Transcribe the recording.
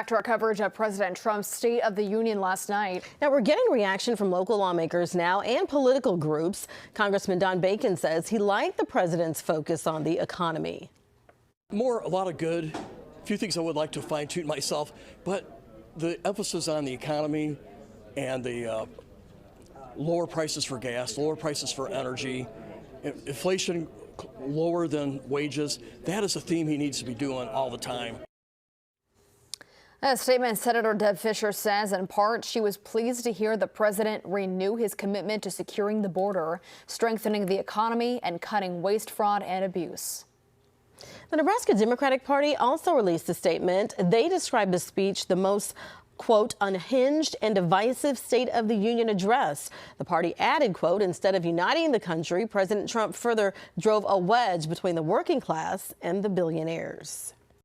Back to our coverage of President Trump's State of the Union last night. Now we're getting reaction from local lawmakers now and political groups. Congressman Don Bacon says he liked the president's focus on the economy. A lot of good. A few things I would like to fine tune myself, but the emphasis on the economy and the lower prices for gas, lower prices for energy, inflation lower than wages, that is a theme he needs to be doing all the time. A statement, Senator Deb Fischer says, in part, she was pleased to hear the president renew his commitment to securing the border, strengthening the economy, and cutting waste, fraud, and abuse. The Nebraska Democratic Party also released a statement. They described the speech the most, quote, unhinged and divisive State of the Union address. The party added, quote, instead of uniting the country, President Trump further drove a wedge between the working class and the billionaires.